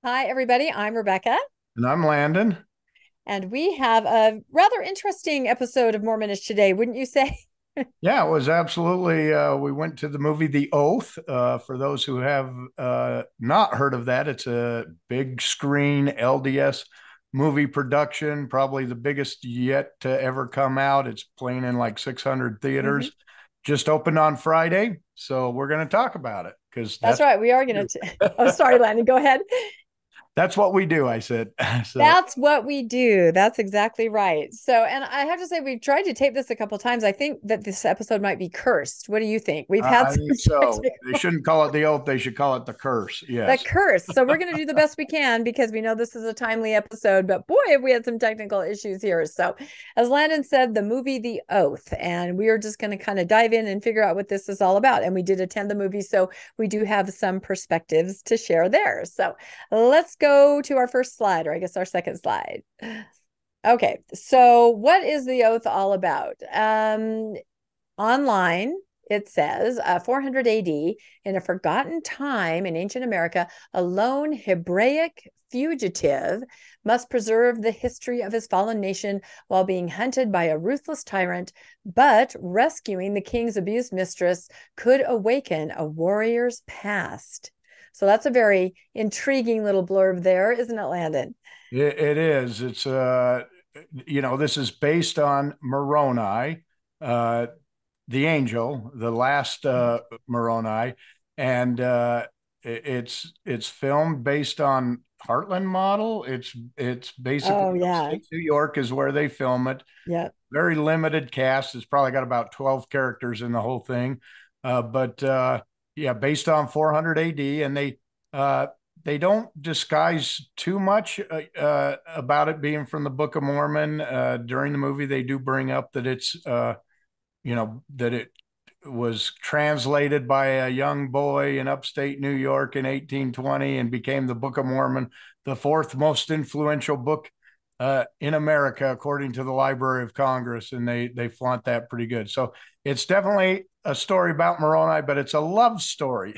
Hi, everybody. I'm Rebecca, And I'm Landon. and we have a rather interesting episode of Mormonish today, wouldn't you say? Yeah, it was absolutely. We went to the movie The Oath. For those who have not heard of that, it's a big screen LDS movie production, probably the biggest yet to ever come out. It's playing in like 600 Mhm. theaters. Just opened on Friday. So we're going to talk about it because That's right. We are going to. Oh, sorry, Landon. Go ahead. that's what we do, I said. So That's what we do. That's exactly right. So, and I have to say, we've tried to tape this a couple times. I think that this episode might be cursed. What do you think? We've had I some think so. They technical. shouldn't call it The Oath. They should call it The Curse. The Yes. curse. So we're going to do the best we can because we know this is a timely episode, but boy, have we had some technical issues here. So, as Landon said, the movie The Oath, and we are just going to kind of dive in and figure out what this is all about. And we did attend the movie, so we do have some perspectives to share there. So, let's go to our first slide, or I guess our second slide. Okay, so what is The Oath all about? Online, it says 400 AD, in a forgotten time in ancient America, a lone Hebraic fugitive must preserve the history of his fallen nation while being hunted by a ruthless tyrant, but rescuing the king's abused mistress could awaken a warrior's past. So that's a very intriguing little blurb there, isn't it, Landon? It is. This is based on Moroni, uh, the angel, the last Moroni, and it's filmed based on Heartland model. It's basically Oh, yeah. upstate New York is where they film it. Yeah. Very limited cast. It's probably got about 12 characters in the whole thing, but yeah, based on 400 AD, and uh, they don't disguise too much about it being from the Book of Mormon. During the movie, they do bring up that that it was translated by a young boy in upstate New York in 1820 and became the Book of Mormon, the fourth most influential book in America, according to the Library of Congress, and they flaunt that pretty good. So it's definitely a story about Moroni, but it's a love story.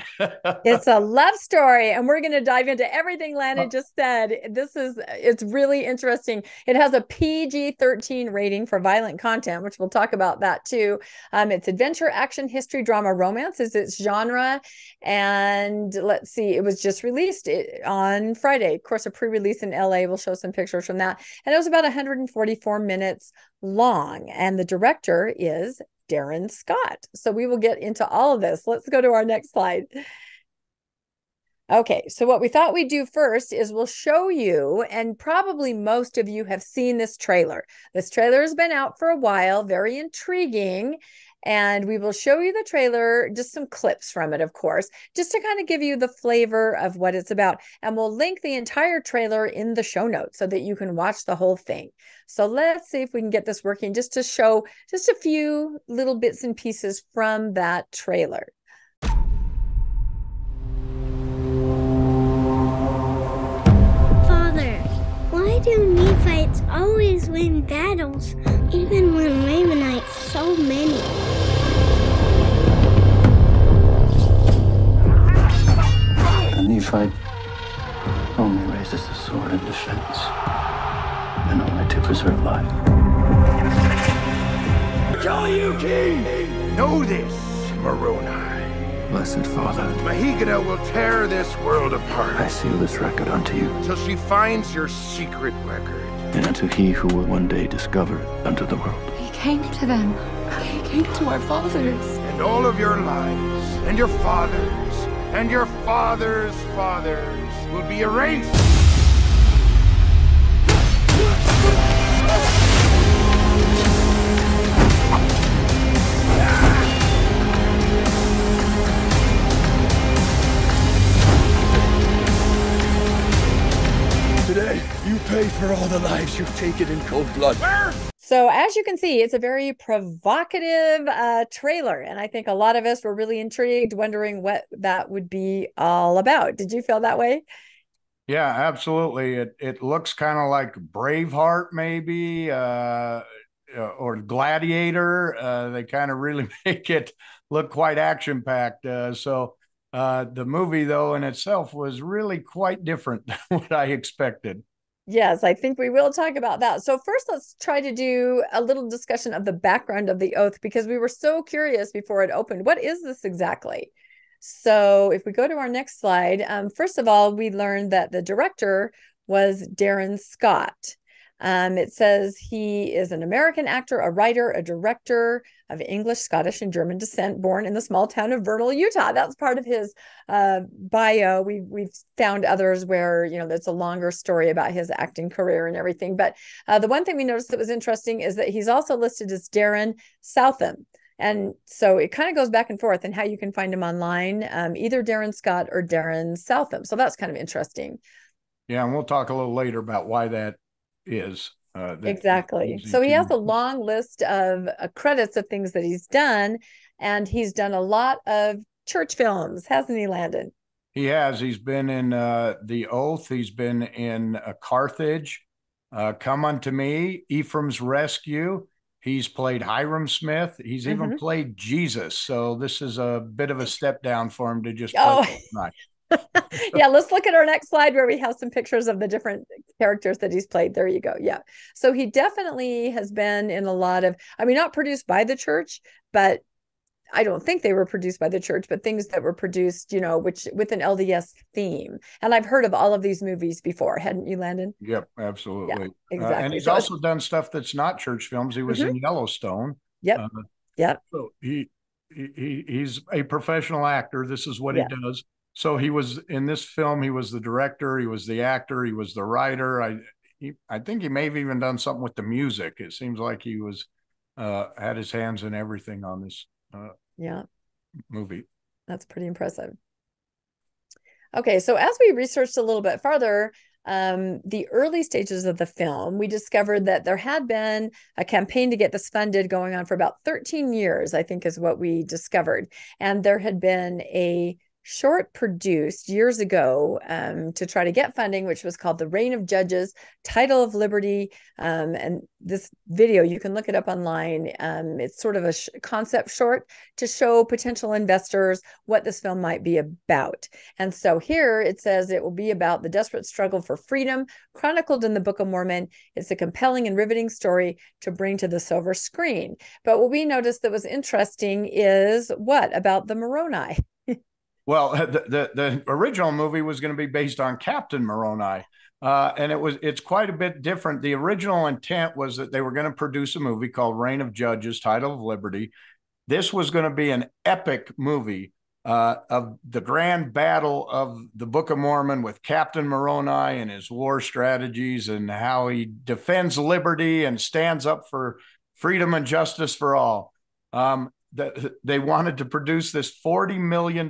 It's a love story, and we're going to dive into everything Landon just said. It's really interesting. It has a PG-13 rating for violent content, which we'll talk about that too. It's adventure, action, history, drama, romance is its genre. And let's see, it was just released on Friday. Of course, a pre-release in LA. We'll show some pictures from that. And it was about 144 minutes long. And the director is Darin Scott. So we will get into all of this. Let's go to our next slide. Okay, so what we thought we'd do first is we'll show you, and probably most of you have seen this trailer. This trailer has been out for a while, very intriguing. And we will show you the trailer, just some clips from it, of course, just to kind of give you the flavor of what it's about. And we'll link the entire trailer in the show notes so that you can watch the whole thing. So let's see if we can get this working just to show just a few little bits and pieces from that trailer. Father, why do Nephites always win battles, even when Lamanites so many? A Nephite only raises the sword in defense, and only to preserve life. Tell you, King! Know this, Moroni. Blessed Father, Mahigana will tear this world apart I seal this record unto you, till she finds your secret record. and unto he who will one day discover it unto the world. He came to them. He came to our fathers. And all of your lives, and your fathers, and your fathers' fathers will be erased. Today, you pay for all the lives you've taken in cold blood. So as you can see, it's a very provocative trailer. And I think a lot of us were really intrigued, wondering what that would be all about. Did you feel that way? Yeah, absolutely. It looks kind of like Braveheart, maybe, or Gladiator. They kind of really make it look quite action packed. So The movie, though, in itself was really quite different than what I expected. Yes, I think we will talk about that. So first, let's try to do a little discussion of the background of the oath, because we were so curious before it opened. What is this exactly? So if we go to our next slide, first of all, we learned that the director was Darin Scott. It says he is an American actor, a writer, a director of English, Scottish, and German descent, born in the small town of Vernal, Utah. That's part of his bio. We've found others where, that's a longer story about his acting career and everything. But the one thing we noticed that was interesting is that he's also listed as Darin Southam. And so it kind of goes back and forth in how you can find him online, either Darin Scott or Darin Southam. So that's kind of interesting. Yeah, and we'll talk a little later about why that is. Exactly. So he has a long list of credits of things that he's done, and he's done a lot of church films, hasn't he, Landon? He has. He's been in The Oath. He's been in Carthage, Come Unto Me, Ephraim's Rescue. He's played Hiram Smith. He's even played Jesus. So this is a bit of a step down for him to just play tonight. Yeah, let's look at our next slide where we have some pictures of the different characters that he's played. There you go. Yeah. So he definitely has been in a lot of, not produced by the church, but I don't think they were produced by the church, but things that were produced, which with an LDS theme. And I've heard of all of these movies before, hadn't you, Landon? Yep, absolutely. Yeah, exactly. And he's also done stuff that's not church films. He was in Yellowstone. Yep. So he's a professional actor. This is what he does. So he was in this film. He was the director. He was the actor. He was the writer. I think he may have even done something with the music. It seems like he was had his hands in everything on this movie. That's pretty impressive. Okay, so as we researched a little bit farther, the early stages of the film, we discovered that there had been a campaign to get this funded going on for about 13 years, I think is what we discovered. And there had been a short produced years ago to try to get funding, which was called The Reign of Judges, Title of Liberty. And this video, you can look it up online. It's sort of a concept short to show potential investors what this film might be about. And so here it says it will be about the desperate struggle for freedom chronicled in the Book of Mormon. It's a compelling and riveting story to bring to the silver screen. But what we noticed that was interesting is what about the Moroni? Well, the original movie was going to be based on Captain Moroni, and it's quite a bit different. The original intent was that they were going to produce a movie called Reign of Judges, Title of Liberty. This was going to be an epic movie of the grand battle of the Book of Mormon with Captain Moroni and his war strategies and how he defends liberty and stands up for freedom and justice for all. They wanted to produce this $40 million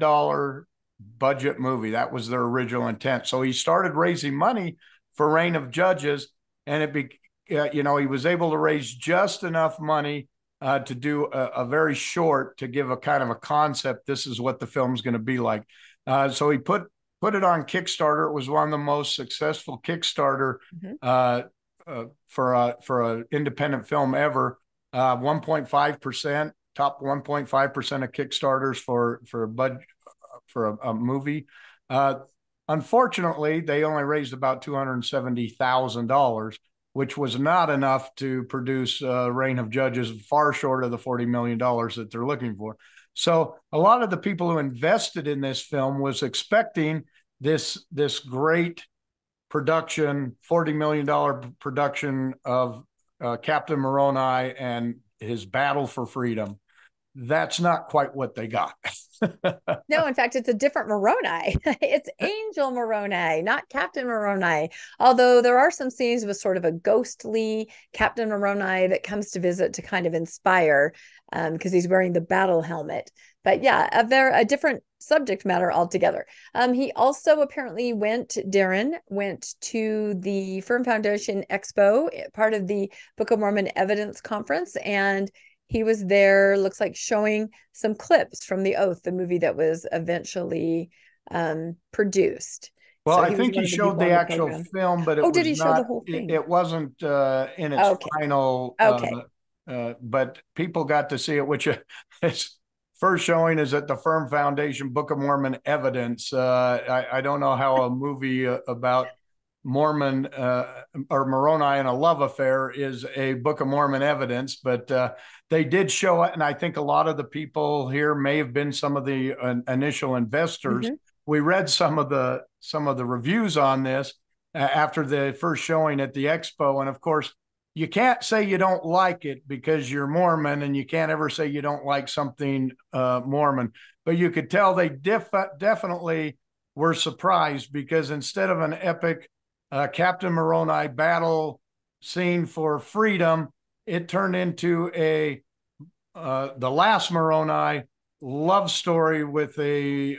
budget movie. That was their original intent. So he started raising money for Reign of Judges, and he was able to raise just enough money to do a very short, to give a kind of a concept. This is what the film's going to be like. So he put it on Kickstarter. It was one of the most successful Kickstarter for an independent film ever. 1.5%. Top 1.5% of Kickstarters for a movie. Unfortunately, they only raised about $270,000, which was not enough to produce Reign of Judges, far short of the $40 million that they're looking for. So a lot of the people who invested in this film was expecting this great production, $40 million production of Captain Moroni and his battle for freedom. That's not quite what they got. No, in fact, it's a different Moroni. It's Angel Moroni, not Captain Moroni. Although there are some scenes with sort of a ghostly Captain Moroni that comes to visit to kind of inspire, because he's wearing the battle helmet. But yeah, a different subject matter altogether. He also apparently Darin went to the Firm Foundation Expo, part of the Book of Mormon Evidence Conference, and he was there, looks like, showing some clips from The Oath, the movie that was eventually produced. Well, so I think he showed the actual film, but did he show the whole thing? It wasn't in its final. Okay. But people got to see it, which is first showing is at the Firm Foundation Book of Mormon Evidence. I don't know how a movie about Mormon or Moroni and a love affair is a Book of Mormon Evidence, but they did show it, and I think a lot of the people here may have been some of the initial investors. We read some of the reviews on this after the first showing at the expo, and of course, you can't say you don't like it because you're Mormon, and you can't ever say you don't like something Mormon. But you could tell they definitely were surprised, because instead of an epic Captain Moroni battle scene for freedom, it turned into the last Moroni love story with a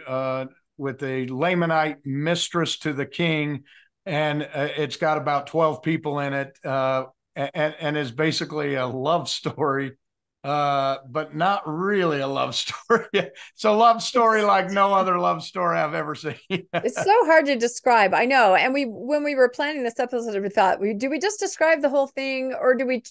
Lamanite mistress to the king, and it's got about 12 people in it, and is basically a love story, but not really a love story. It's a love story like no other love story I've ever seen. It's so hard to describe. I know. And when we were planning this episode, we thought, do we just describe the whole thing, or do we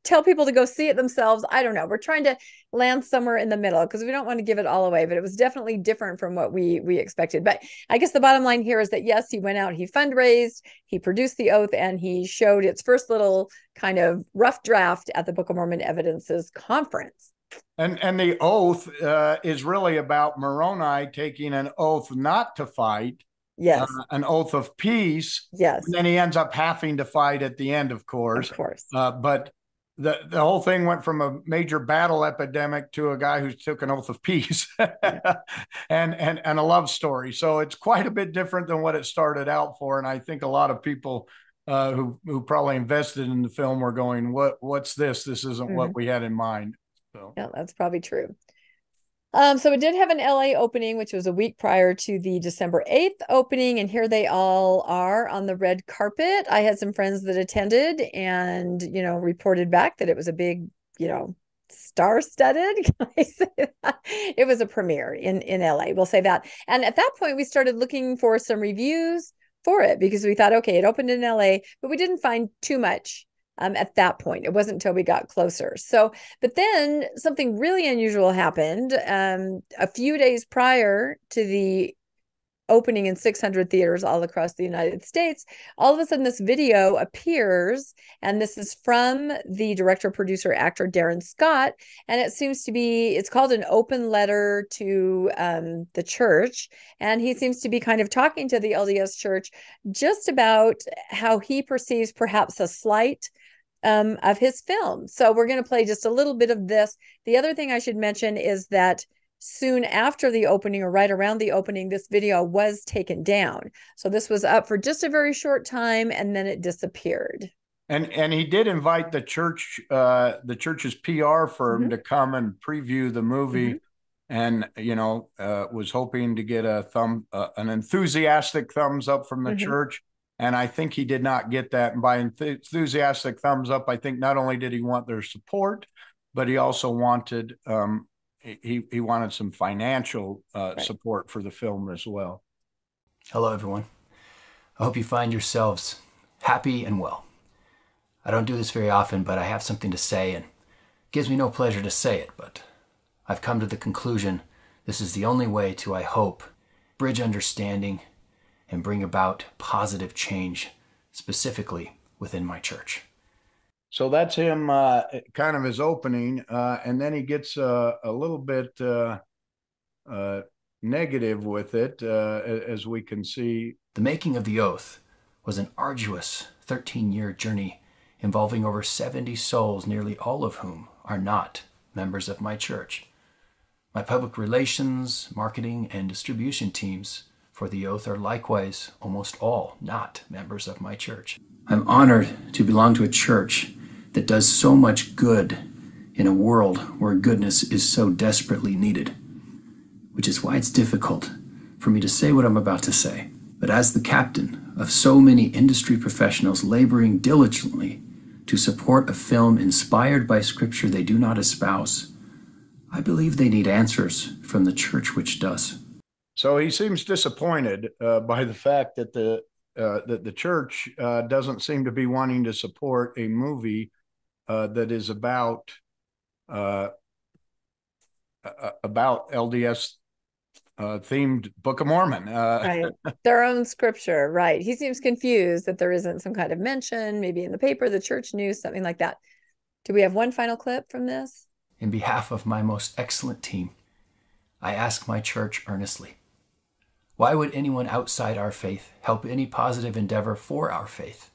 tell people to go see it themselves? I don't know. We're trying to land somewhere in the middle because we don't want to give it all away, but it was definitely different from what we expected. But I guess the bottom line here is that, yes, he went out, he fundraised, he produced the oath, and he showed its first little kind of rough draft at the Book of Mormon Evidences conference. And the oath is really about Moroni taking an oath not to fight. Yes. An oath of peace. Yes. And then he ends up having to fight at the end, of course. Of course. But the whole thing went from a major battle epidemic to a guy who took an oath of peace and a love story. So it's quite a bit different than what it started out for. And I think a lot of people who probably invested in the film were going, what's this? This isn't what we had in mind. So yeah, that's probably true. So it did have an LA opening, which was a week prior to the December 8th opening. And here they all are on the red carpet. I had some friends that attended and, reported back that it was a big, star-studded. Can I say that? It was a premiere in LA. We'll say that. And at that point, we started looking for some reviews for it because we thought, okay, it opened in LA, but we didn't find too much. At that point, it wasn't until we got closer. So, but then something really unusual happened. A few days prior to the opening in 600 theaters all across the United States, all of a sudden this video appears, and this is from the director, producer, actor Darin Scott, and it seems to be, it's called an open letter to the church, and he seems to be kind of talking to the LDS church just about how he perceives perhaps a slight of his film. So we're going to play just a little bit of this. The other thing I should mention is that soon after the opening, or right around the opening, this video was taken down. So this was up for just a very short time, and then it disappeared. And he did invite the church's PR firm to come and preview the movie, and was hoping to get an enthusiastic thumbs up from the church. And I think he did not get that. And by enthusiastic thumbs up, I think not only did he want their support, but he also wanted he wanted some financial support for the film as well. Hello, everyone. I hope you find yourselves happy and well. I don't do this very often, but I have something to say, and it gives me no pleasure to say it, but I've come to the conclusion this is the only way to, I hope, bridge understanding and bring about positive change, specifically within my church. So that's him, kind of his opening, and then he gets a little bit negative with it, as we can see. The making of the oath was an arduous 13-year journey involving over 70 souls, nearly all of whom are not members of my church. My public relations, marketing, and distribution teams for the oath are likewise almost all not members of my church. I'm honored to belong to a church that does so much good in a world where goodness is so desperately needed, which is why it's difficult for me to say what I'm about to say. But as the captain of so many industry professionals laboring diligently to support a film inspired by scripture they do not espouse, I believe they need answers from the church which does. So he seems disappointed by the fact that the church doesn't seem to be wanting to support a movie that is about about LDS themed Book of Mormon. Right. Their own scripture. Right. He seems confused that there isn't some kind of mention, maybe in the paper, the church news, something like that. Do we have one final clip from this? In behalf of my most excellent team, I ask my church earnestly, why would anyone outside our faith help any positive endeavor for our faith?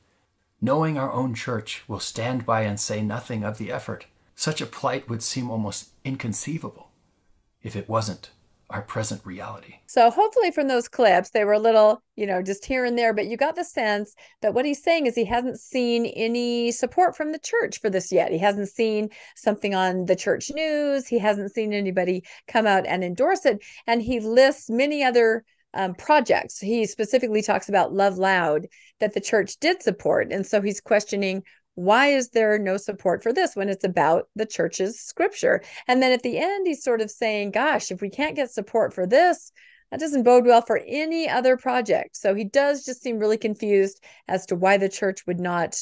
Knowing our own church will stand by and say nothing of the effort, such a plight would seem almost inconceivable if it wasn't our present reality. So hopefully from those clips, they were a little, just here and there, but you got the sense that what he's saying is he hasn't seen any support from the church for this yet. He hasn't seen something on the church news. He hasn't seen anybody come out and endorse it. And he lists many other projects. He specifically talks about Love Loud that the church did support. And so he's questioning, why is there no support for this when it's about the church's scripture? And then at the end, he's sort of saying, gosh, if we can't get support for this, that doesn't bode well for any other project. So he does just seem really confused as to why the church would not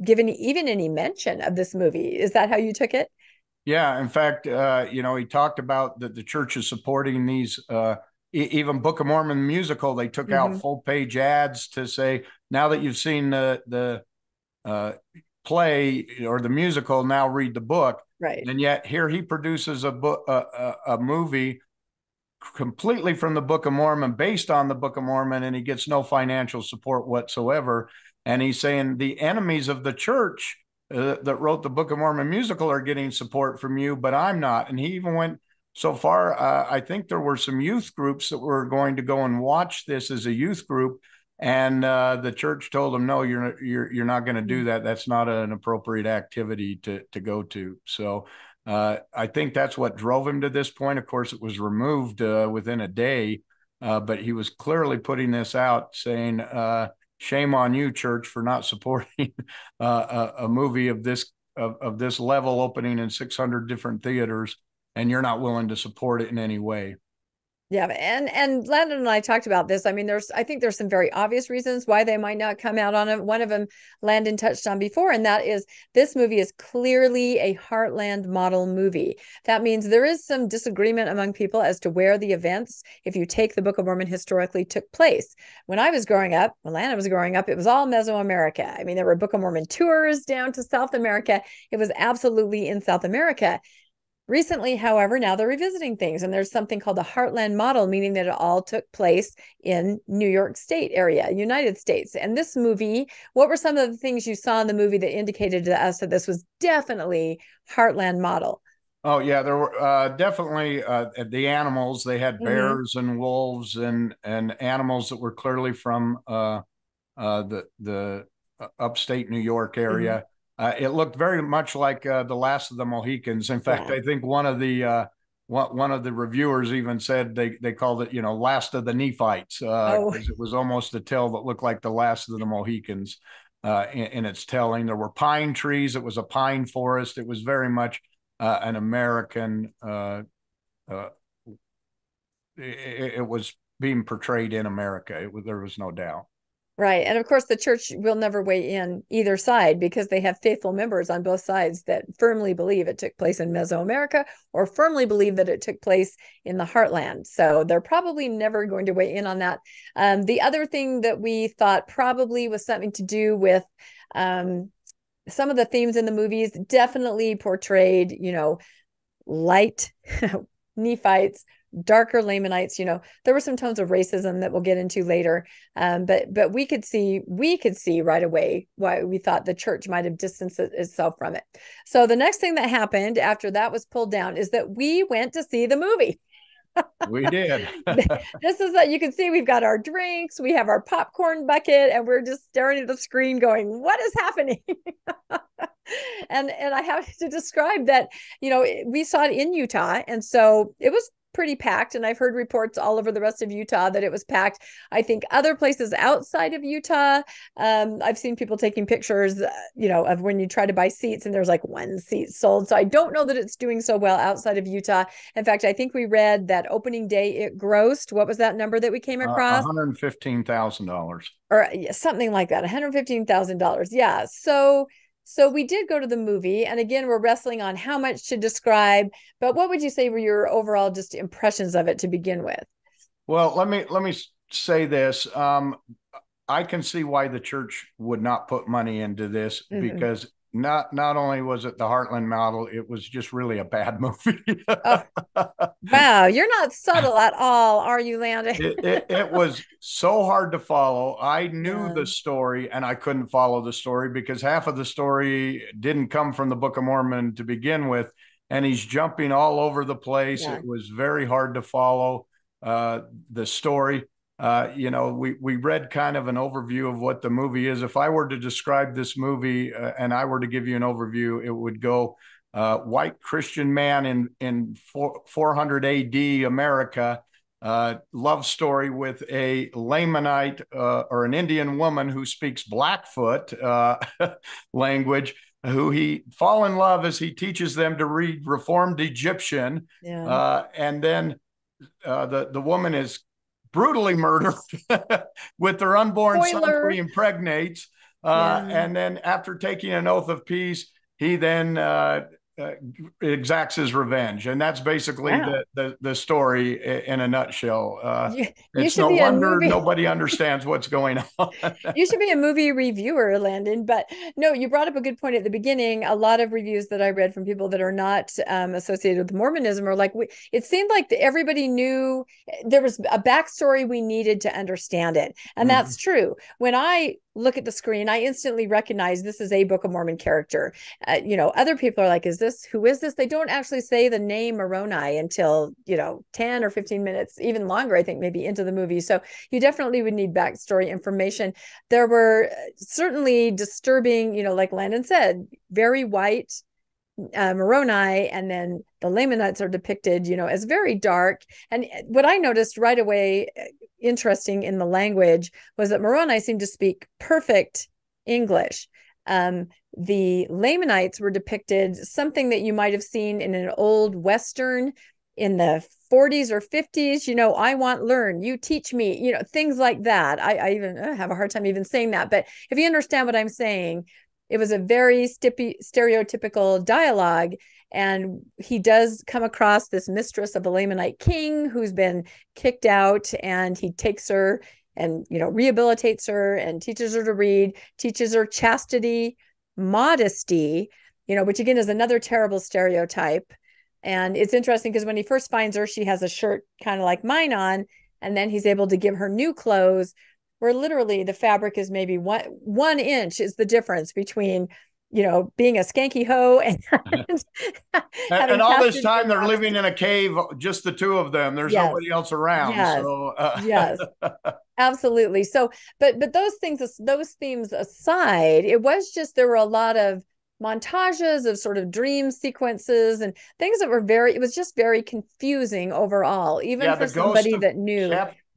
give even any mention of this movie. Is that how you took it? Yeah. In fact, he talked about that the church is supporting these, even Book of Mormon musical. They took out full page ads to say, now that you've seen the play or the musical, now read the book. Right. And yet here he produces a movie completely from the Book of Mormon, based on the Book of Mormon, and he gets no financial support whatsoever. And he's saying the enemies of the church that wrote the Book of Mormon musical are getting support from you, but I'm not. And he even went so far, I think there were some youth groups that were going to go and watch this as a youth group. And the church told him, no, you're not going to do that. That's not an appropriate activity to go to. So I think that's what drove him to this point. Of course, it was removed within a day, but he was clearly putting this out, saying, shame on you, church, for not supporting a movie of this level, opening in 600 different theaters, and you're not willing to support it in any way. Yeah, and Landon and I talked about this. I mean, I think there's some very obvious reasons why they might not come out on it. One of them Landon touched on before, and that is this movie is clearly a Heartland model movie. That means there is some disagreement among people as to where the events, if you take the Book of Mormon, historically took place. When I was growing up, when Landon was growing up, it was all Mesoamerica. I mean, there were Book of Mormon tours down to South America. It was absolutely in South America. Recently, however, now they're revisiting things, and there's something called the Heartland model, meaning that it all took place in New York State area, United States. And this movie, what were some of the things you saw in the movie that indicated to us that this was definitely Heartland model? Oh, yeah, there were definitely the animals. They had bears and wolves and animals that were clearly from the upstate New York area. It looked very much like The Last of the Mohicans. In fact, I think one of the reviewers even said they called it, Last of the Nephites, because it was almost a tale that looked like The Last of the Mohicans in its telling. There were pine trees. It was a pine forest. It was very much an American. It was being portrayed in America. There was no doubt. Right. And of course, the church will never weigh in either side because they have faithful members on both sides that firmly believe it took place in Mesoamerica or firmly believe that it took place in the Heartland. So they're probably never going to weigh in on that. The other thing that we thought probably was something to do with some of the themes in the movies definitely portrayed, light Nephites, darker Lamanites. There were some tones of racism that we'll get into later. But we could see right away why we thought the church might have distanced itself from it. So the next thing that happened after that was pulled down is that we went to see the movie. We did. This is that you can see we've got our drinks, we have our popcorn bucket, and we're just staring at the screen going, what is happening? And I have to describe that, we saw it in Utah. And so it was pretty packed. And I've heard reports all over the rest of Utah that it was packed. I think other places outside of Utah, I've seen people taking pictures, of when you try to buy seats and there's like one seat sold. So I don't know that it's doing so well outside of Utah. In fact, I think we read that opening day it grossed. What was that number that we came across? $115,000. Or something like that. $115,000. Yeah. So So we did go to the movie, and again, we're wrestling on how much to describe, but what would you say were your overall just impressions of it to begin with? Well, let me say this. I can see why the church would not put money into this, because not only was it the Heartland model, it was just really a bad movie. Oh, wow, you're not subtle at all, are you, Landon? It was so hard to follow. I knew the story and I couldn't follow the story because half of the story didn't come from the Book of Mormon to begin with, and he's jumping all over the place. It was very hard to follow the story. We read kind of an overview of what the movie is. If I were to describe this movie and I were to give you an overview, it would go white Christian man in 400 AD America, love story with a Lamanite or an Indian woman who speaks Blackfoot language, who he fall in love as he teaches them to read Reformed Egyptian. And then the woman is brutally murdered with their unborn son who he impregnates. And then after taking an oath of peace, he then exacts his revenge. And that's basically the story in a nutshell. It's no wonder nobody understands what's going on. You should be a movie reviewer, Landon. But no, you brought up a good point at the beginning. A lot of reviews that I read from people that are not associated with Mormonism are like, it seemed like everybody knew there was a backstory we needed to understand it. And that's true. When I look at the screen, I instantly recognize this is a Book of Mormon character. Other people are like, who is this? They don't actually say the name Moroni until, 10 or 15 minutes, even longer, I think, maybe into the movie. So you definitely would need backstory information. There were certainly disturbing, like Landon said, very white Moroni, and then the Lamanites are depicted, as very dark. And what I noticed right away, interesting in the language, was that Moroni seemed to speak perfect English. The Lamanites were depicted something that you might have seen in an old Western in the 40s or 50s, I want learn, you teach me, things like that. I even have a hard time even saying that. But if you understand what I'm saying, it was a very stereotypical dialogue. And he does come across this mistress of a Lamanite king who's been kicked out, and he takes her and, rehabilitates her and teaches her to read, teaches her chastity, modesty, which again is another terrible stereotype. And it's interesting because when he first finds her, she has a shirt kind of like mine on, and then he's able to give her new clothes where literally the fabric is maybe 1 inch is the difference between, being a skanky hoe and and all this time they're living in a cave, just the two of them. There's nobody else around. Yes. So yes, absolutely. So, but those themes aside, it was just, there were a lot of montages of sort of dream sequences and things that were it was just very confusing overall, even for somebody that knew.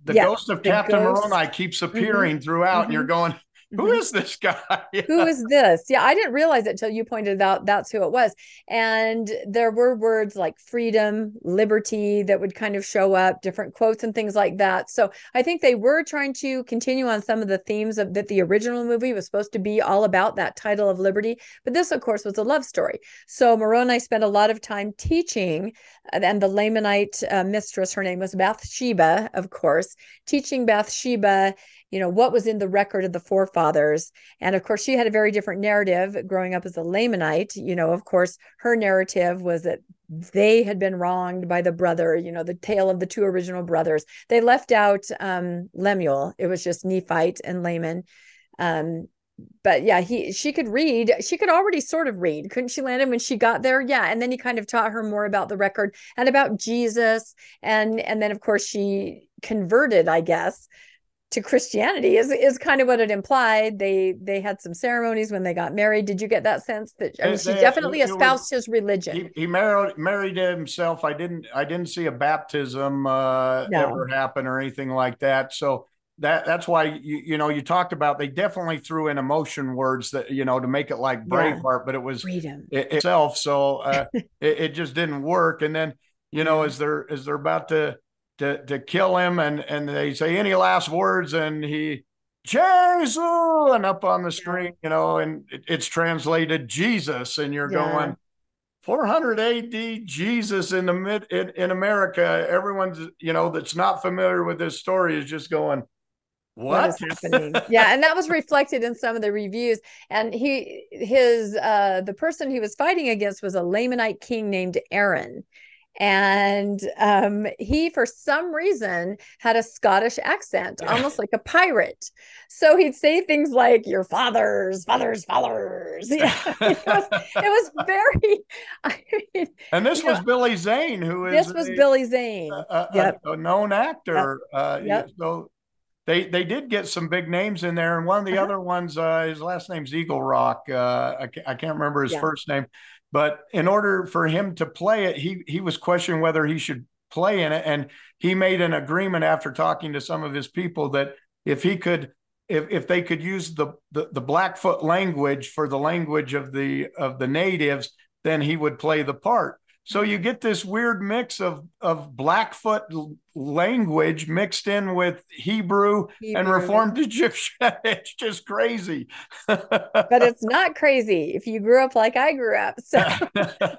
The ghost of Captain Moroni keeps appearing throughout, and you're going, who is this guy? Who is this? Yeah, I didn't realize it until you pointed out that's who it was. And there were words like freedom, liberty that would kind of show up, different quotes and things like that. So I think they were trying to continue on some of the themes that the original movie was supposed to be all about, that title of liberty. But this, of course, was a love story. So Moroni spent a lot of time teaching, and the Lamanite mistress, her name was Bathsheba, of course, teaching Bathsheba, what was in the record of the forefathers. And of course, she had a very different narrative growing up as a Lamanite. Of course, her narrative was that they had been wronged by the brother, the tale of the two original brothers. They left out Lemuel. It was just Nephite and Laman. But yeah, she could read. She could already sort of read, couldn't she, Landon, when she got there? Yeah. And then he kind of taught her more about the record and about Jesus. And then, of course, she converted, I guess, to Christianity is kind of what it implied. They had some ceremonies when they got married. Did you get that sense that she definitely espoused his religion? He married himself. I didn't see a baptism ever happen or anything like that. So that's why you talked about, they definitely threw in emotion words that to make it like Braveheart, but it was freedom itself. So it just didn't work. And then as they're about to kill him, and they say, any last words, and he Jesus, and up on the screen, and it's translated Jesus, and you're going 400 AD Jesus in in America. Everyone's, that's not familiar with this story is just going, what is happening? Yeah. And that was reflected in some of the reviews. And the person he was fighting against was a Lamanite king named Aaron. And he, for some reason, had a Scottish accent, almost like a pirate. So he'd say things like "your fathers." Yeah, it was very. I mean, and this was Billy Zane, who is Billy Zane, a known actor. So they did get some big names in there, and one of the other ones, his last name's Eagle Rock. I can't remember his first name. But in order for him to play it, he was questioning whether he should play in it. And he made an agreement after talking to some of his people that if they could use the Blackfoot language for the language of the natives, then he would play the part. So you get this weird mix of Blackfoot language mixed in with Hebrew and Reformed Egyptian. It's just crazy. But it's not crazy if you grew up like I grew up,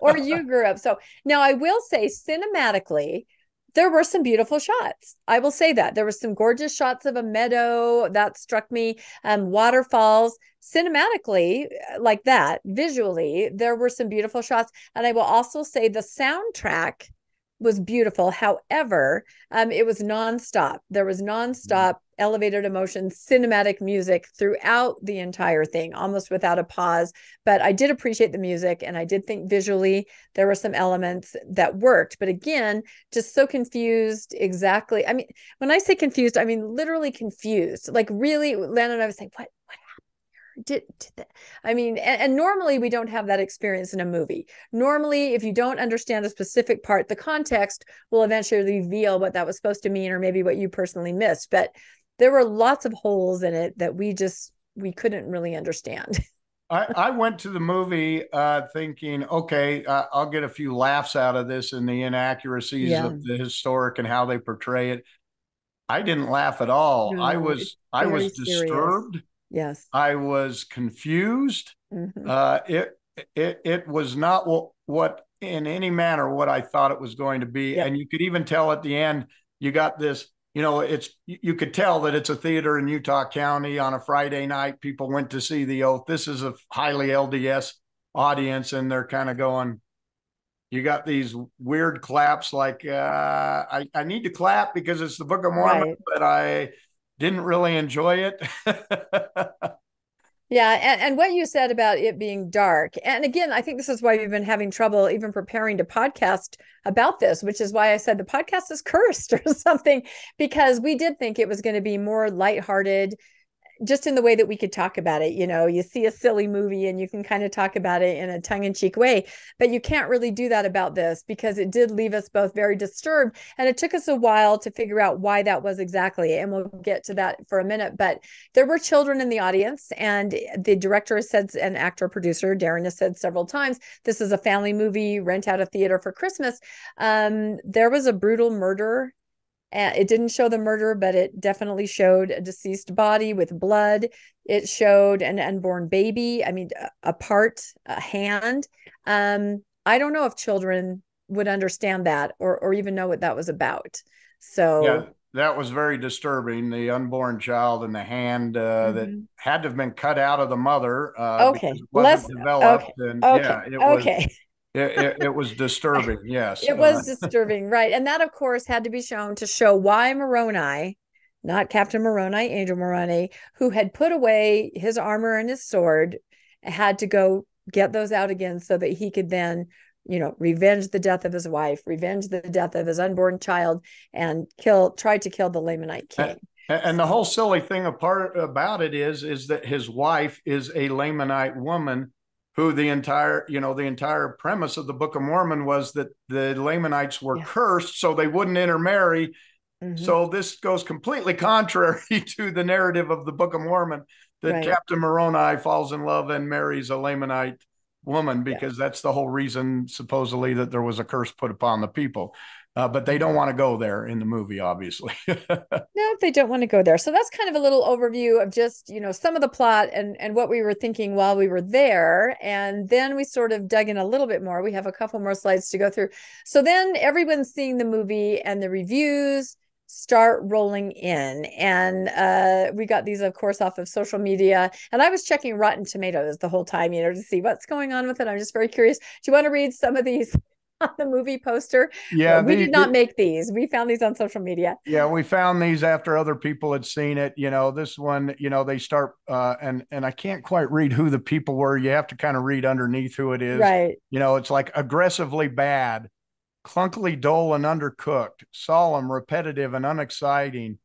or you grew up. So now I will say cinematically, there were some beautiful shots. I will say that there were some gorgeous shots of a meadow that struck me, waterfalls. Cinematically, like that, visually, there were some beautiful shots. And I will also say the soundtrack was beautiful. However, it was nonstop. There was nonstop elevated emotion, cinematic music throughout the entire thing, almost without a pause. But I did appreciate the music, and I did think visually there were some elements that worked. But again, just so confused exactly. I mean, when I say confused, I mean literally confused. Like really, Landon and I was saying, what did that? I mean, and normally we don't have that experience in a movie. Normally, if you don't understand a specific part, the context will eventually reveal what that was supposed to mean, or maybe what you personally missed. But there were lots of holes in it that we couldn't really understand. I went to the movie thinking, okay, I'll get a few laughs out of this and the inaccuracies of the historic and how they portray it. I didn't laugh at all. No, I was disturbed. Serious. Yes. I was confused. It was not what in any manner what I thought it was going to be. And you could even tell at the end, you got this, you could tell that it's a theater in Utah County on a Friday night. People went to see The Oath. This is a highly LDS audience, and they're kind of going, you got these weird claps like, I need to clap because it's the Book of Mormon, but I didn't really enjoy it. Yeah. And what you said about it being dark. And again, I think this is why we've been having trouble even preparing to podcast about this, which is why I said the podcast is cursed or something, because we did think it was going to be more lighthearted, just in the way that we could talk about it. You see a silly movie and you can kind of talk about it in a tongue-in-cheek way, but you can't really do that about this, because it did leave us both very disturbed. And it took us a while to figure out why that was exactly. And we'll get to that for a minute, but there were children in the audience, and the director has said, and actor producer Darin has said several times, this is a family movie, rent out a theater for Christmas. There was a brutal murder. It didn't show the murder, but it definitely showed a deceased body with blood. It showed an unborn baby. I mean, a hand. I don't know if children would understand that or even know what that was about. So yeah, that was very disturbing. The unborn child and the hand that had to have been cut out of the mother. Okay, it wasn't developed. It was disturbing. Yes, it was disturbing, right? And that, of course, had to be shown to show why Moroni, not Captain Moroni, Angel Moroni, who had put away his armor and his sword, had to go get those out again so that he could then, revenge the death of his wife, revenge the death of his unborn child, and try to kill the Lamanite king. And the whole silly thing about it is that his wife is a Lamanite woman, who the entire premise of the Book of Mormon was that the Lamanites were cursed, so they wouldn't intermarry. So this goes completely contrary to the narrative of the Book of Mormon, that Captain Moroni falls in love and marries a Lamanite woman, because that's the whole reason, supposedly, that there was a curse put upon the people. but they don't want to go there in the movie, obviously. No, they don't want to go there. So that's kind of a little overview of just, some of the plot and what we were thinking while we were there. And then we sort of dug in a little bit more. We have a couple more slides to go through. So then everyone's seeing the movie and the reviews start rolling in. And we got these, of course, off of social media. And I was checking Rotten Tomatoes the whole time, to see what's going on with it. I'm just very curious. Do you want to read some of these on the movie poster? Yeah, we did not make these. We found these on social media. Yeah, we found these after other people had seen it. This one, they start and I can't quite read who the people were. You have to kind of read underneath who it is. Right. It's like aggressively bad, clunkily dull and undercooked, solemn, repetitive, and unexciting.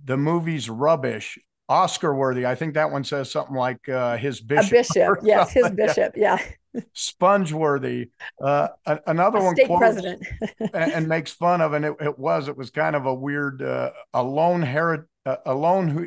The movie's rubbish. Oscar worthy. I think that one says something like his bishop. A bishop. Yes, his bishop. Yeah. Sponge worthy. Another one state quotes president and makes fun of, and it was kind of a weird a lone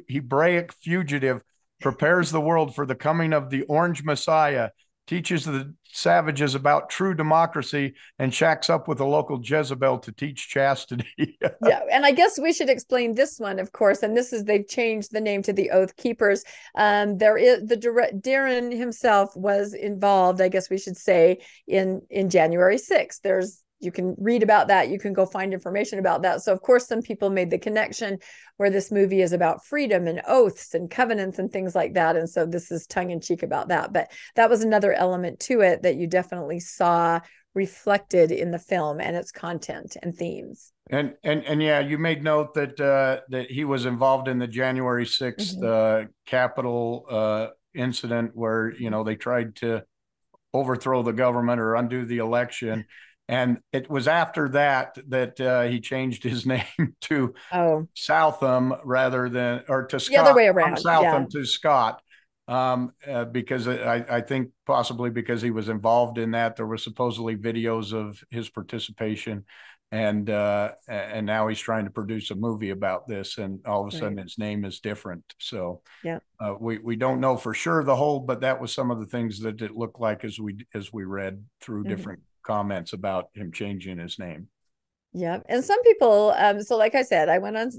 Hebraic fugitive prepares the world for the coming of the Orange Messiah, teaches the savages about true democracy, and shacks up with a local Jezebel to teach chastity. Yeah, and I guess we should explain this one, of course, and this is, they've changed the name to the Oath Keepers. There is Darin himself was involved, I guess we should say, in January 6th. You can read about that. You can go find information about that. So, of course, some people made the connection where this movie is about freedom and oaths and covenants and things like that. And so this is tongue in cheek about that. But that was another element to it that you definitely saw reflected in the film and its content and themes. And yeah, you made note that he was involved in the January 6th Capitol incident where, they tried to overthrow the government or undo the election. And it was after that he changed his name to Southam rather than, or to Scott. The other way around. Southam to Scott, because I think possibly because he was involved in that. There were supposedly videos of his participation, and now he's trying to produce a movie about this, and all of a sudden his name is different. So we don't know for sure the whole, but that was some of the things that it looked like as we read through different comments about him changing his name. Yeah. And some people, so like I said, I went on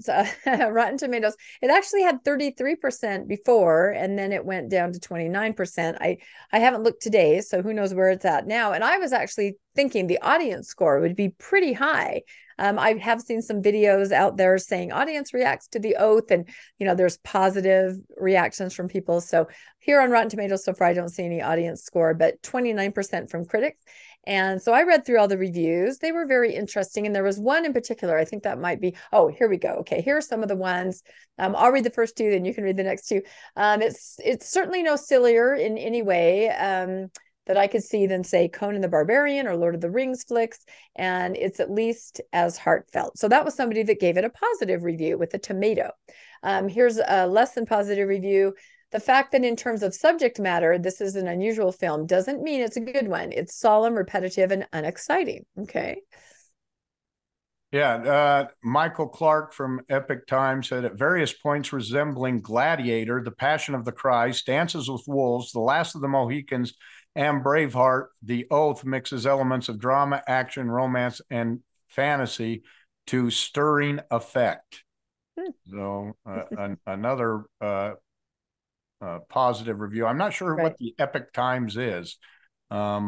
Rotten Tomatoes. It actually had 33% before, and then it went down to 29%. I haven't looked today, so who knows where it's at now. And I was actually thinking the audience score would be pretty high. I have seen some videos out there saying audience reacts to the oath, and there's positive reactions from people. So here on Rotten Tomatoes so far, I don't see any audience score, but 29% from critics. And so I read through all the reviews. They were very interesting. And there was one in particular, I think that might be, here we go. Okay, here are some of the ones. I'll read the first two, then you can read the next two. It's certainly no sillier in any way that I could see than, say, Conan the Barbarian or Lord of the Rings flicks. And it's at least as heartfelt. So that was somebody that gave it a positive review with a tomato. Here's a less than positive review. The fact that in terms of subject matter, this is an unusual film doesn't mean it's a good one. It's solemn, repetitive, and unexciting. Okay. Yeah. Michael Clark from Epic Times said, at various points resembling Gladiator, The Passion of the Christ, Dances with Wolves, The Last of the Mohicans, and Braveheart, The Oath mixes elements of drama, action, romance, and fantasy to stirring effect. So another positive review. I'm not sure what the Epic Times is, but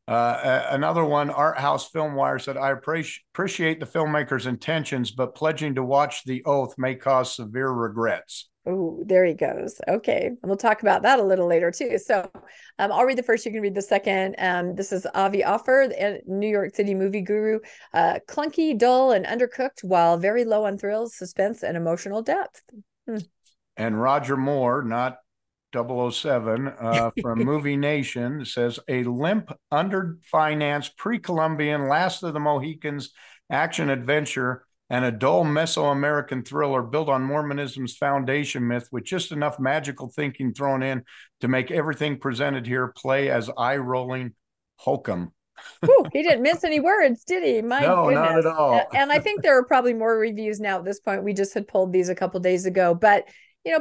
another one, Art House Film Wire said, I appreciate the filmmaker's intentions, but pledging to watch The Oath may cause severe regrets. Oh, there he goes. Okay. And we'll talk about that a little later too. So I'll read the first, you can read the second. This is Avi Offer, the New York City movie guru. Clunky, dull, and undercooked, while very low on thrills, suspense, and emotional depth. And Roger Moore, not 007, from Movie Nation, says a limp, under-financed, pre-Columbian, Last of the Mohicans action adventure and a dull Mesoamerican thriller built on Mormonism's foundation myth with just enough magical thinking thrown in to make everything presented here play as eye-rolling hokum. Ooh, he didn't mince any words, did he? No, goodness. Not at all. And I think there are probably more reviews now at this point. We just had pulled these a couple days ago, but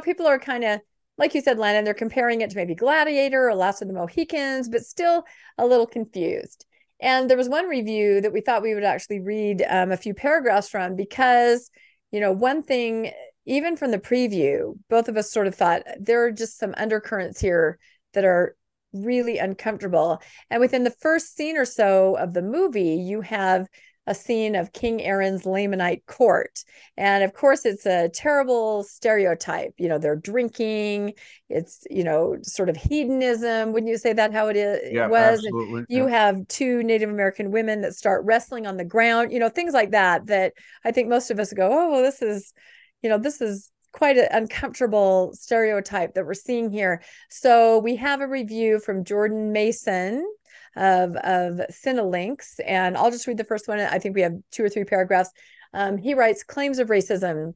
people are kind of, like you said, Landon, they're comparing it to maybe Gladiator or Last of the Mohicans, but still a little confused. And there was one review that we thought we would actually read a few paragraphs from, because, one thing, even from the preview, both of us sort of thought there are just some undercurrents here that are really uncomfortable. And within the first scene or so of the movie, you have a scene of King Aaron's Lamanite court. And of course, it's a terrible stereotype. They're drinking. It's, sort of hedonism. Wouldn't you say that how it is? Yeah, it was? absolutely. And you have two Native American women that start wrestling on the ground, things like that I think most of us go, oh, well, this is quite an uncomfortable stereotype that we're seeing here. So we have a review from Jordan Mason of Cinelinks, and I'll just read the first one. I think we have 2 or 3 paragraphs. He writes, claims of racism.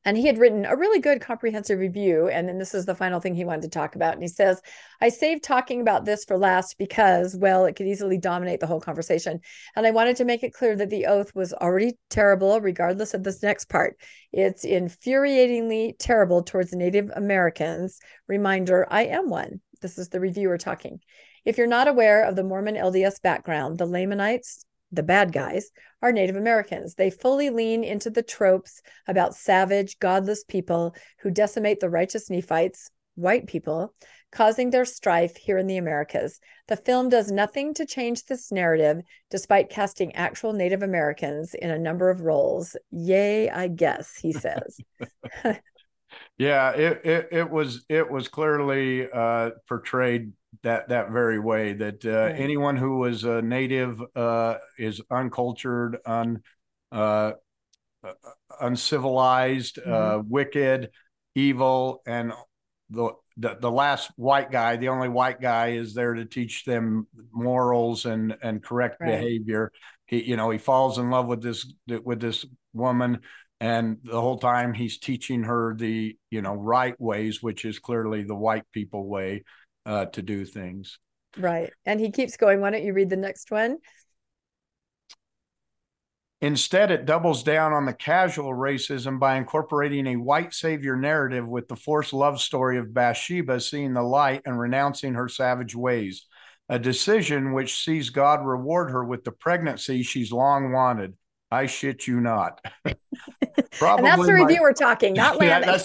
And he had written a really good comprehensive review. And then this is the final thing he wanted to talk about. And he says, I saved talking about this for last because, well, it could easily dominate the whole conversation. And I wanted to make it clear that the oath was already terrible, regardless of this next part. It's infuriatingly terrible towards Native Americans. Reminder, I am one. This is the reviewer talking. If you're not aware of the Mormon LDS background, the Lamanites, the bad guys, are Native Americans. They fully lean into the tropes about savage, godless people who decimate the righteous Nephites, white people, causing their strife here in the Americas. The film does nothing to change this narrative, despite casting actual Native Americans in a number of roles. Yay, I guess, he says. Yeah, it was clearly portrayed that very way, that Right. anyone who was a native is uncultured, uncivilized, wicked, evil, and the last white guy, the only white guy, is there to teach them morals and correct behavior. He falls in love with this woman, and the whole time he's teaching her the right ways, which is clearly the white people way to do things. Right. And he keeps going. Why don't you read the next one? Instead, it doubles down on the casual racism by incorporating a white savior narrative with the forced love story of Bathsheba seeing the light and renouncing her savage ways, a decision which sees God reward her with the pregnancy she's long wanted. I shit you not. And that's the reviewer talking, not Landon.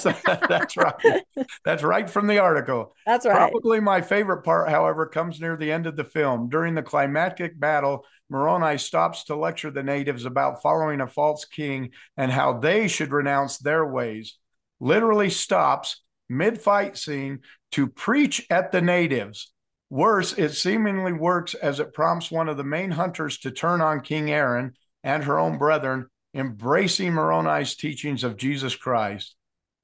That's right. That's right from the article. That's right. Probably my favorite part, however, comes near the end of the film. During the climactic battle, Moroni stops to lecture the natives about following a false king and how they should renounce their ways. Literally stops mid-fight scene to preach at the natives. Worse, it seemingly works as it prompts one of the main hunters to turn on King Aaron and her own brethren, embracing Moroni's teachings of Jesus Christ.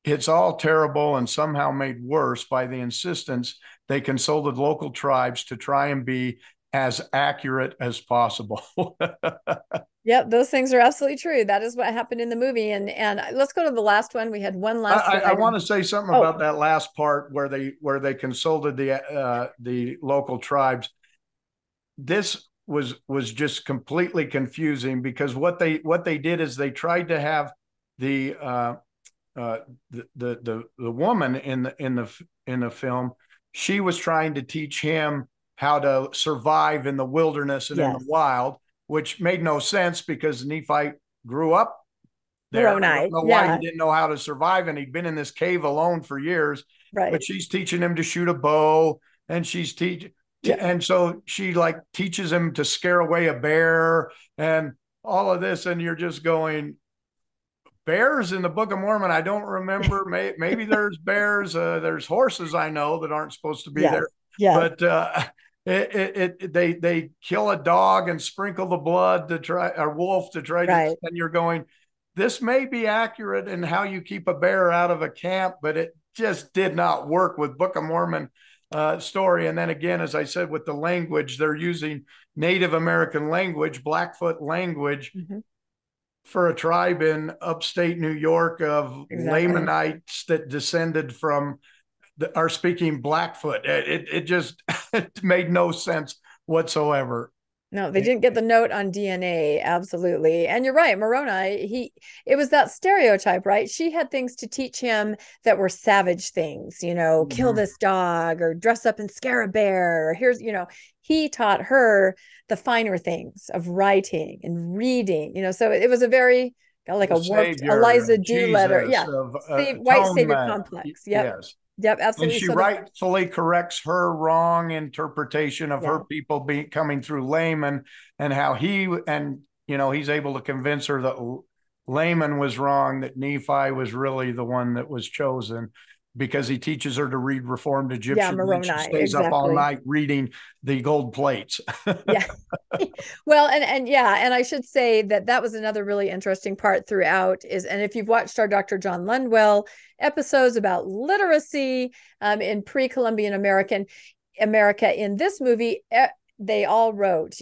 It's all terrible and somehow made worse by the insistence they consulted local tribes to try and be as accurate as possible. Yep, those things are absolutely true. That is what happened in the movie. And let's go to the last one. We had one last. I want to say something about that last part where they consulted the local tribes. This was just completely confusing, because what they did is they tried to have the woman in the film. She was trying to teach him how to survive in the wilderness and in the wild, which made no sense because Nephite grew up there. Moroni. I don't know why he didn't know how to survive, and he'd been in this cave alone for years. Right. But she's teaching him to shoot a bow, and she's teaching. Yeah. And so she teaches him to scare away a bear and all of this. And you're just going, bears in the Book of Mormon? I don't remember. Maybe there's bears. There's horses I know that aren't supposed to be there. Yeah. But they kill a dog and sprinkle the blood to try, a wolf to try to, and you're going, this may be accurate in how you keep a bear out of a camp, but it just did not work with Book of Mormon story. And then again, as I said, with the language, they're using Native American language, Blackfoot language, for a tribe in upstate New York of Lamanites that descended from are speaking Blackfoot. It just it made no sense whatsoever. No, they didn't get the note on DNA. Absolutely. And you're right. Moroni, it was that stereotype, right? She had things to teach him that were savage things, kill this dog or dress up and scare a bear. Or he taught her the finer things of writing and reading, so it was a very like a warped Savior, Eliza Jesus letter. Yeah. of White savior atonement. complex. Yep. Yes. Yep, absolutely. And she rightfully corrects her wrong interpretation of her people coming through Layman, and how he's able to convince her that Layman was wrong, that Nephi was really the one that was chosen, because he teaches her to read Reformed Egyptian. Moroni, she stays up all night reading the gold plates. Yeah. Well, and I should say that was another really interesting part throughout and if you've watched our Dr. John Lundwell episodes about literacy in pre-Columbian America in this movie, they all wrote,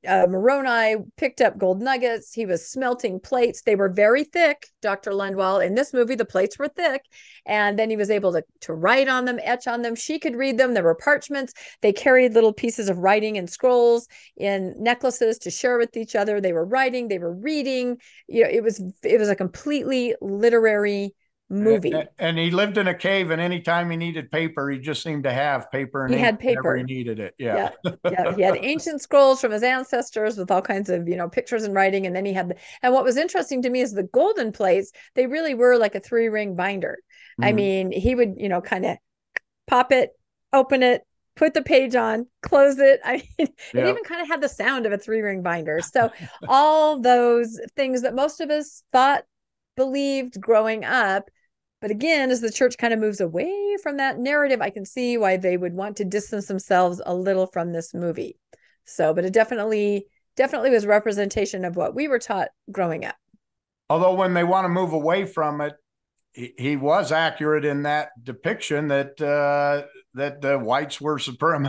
Moroni picked up gold nuggets. He was smelting plates. They were very thick, Dr. Lundwell. In this movie, the plates were thick. And then he was able to write on them, etch on them. She could read them. There were parchments. They carried little pieces of writing and scrolls in necklaces to share with each other. They were writing, they were reading. It was a completely literary movie. And he lived in a cave, and anytime he needed paper, he just seemed to have paper, and he had paper whenever he needed it. Yeah. He had ancient scrolls from his ancestors with all kinds of pictures and writing, and then he had and what was interesting to me is the golden plates. They really were like a 3-ring binder. I mean, he would kind of pop it, open it, put the page on, close it. I mean, it even kind of had the sound of a 3-ring binder. So all those things that most of us believed growing up. But again, as the church kind of moves away from that narrative, I can see why they would want to distance themselves a little from this movie. So, but it definitely was representation of what we were taught growing up. Although when they want to move away from it, he was accurate in that depiction that the whites were supreme,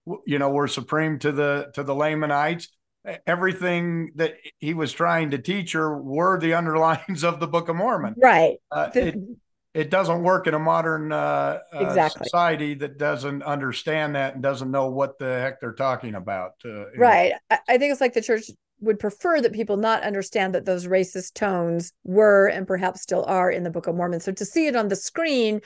were supreme to the Lamanites. Everything that he was trying to teach her were the underlines of the Book of Mormon. Right. It doesn't work in a modern society that doesn't understand that and doesn't know what the heck they're talking about. Right. I think it's like the church would prefer that people not understand that those racist tones were and perhaps still are in the Book of Mormon. So to see it on the screen,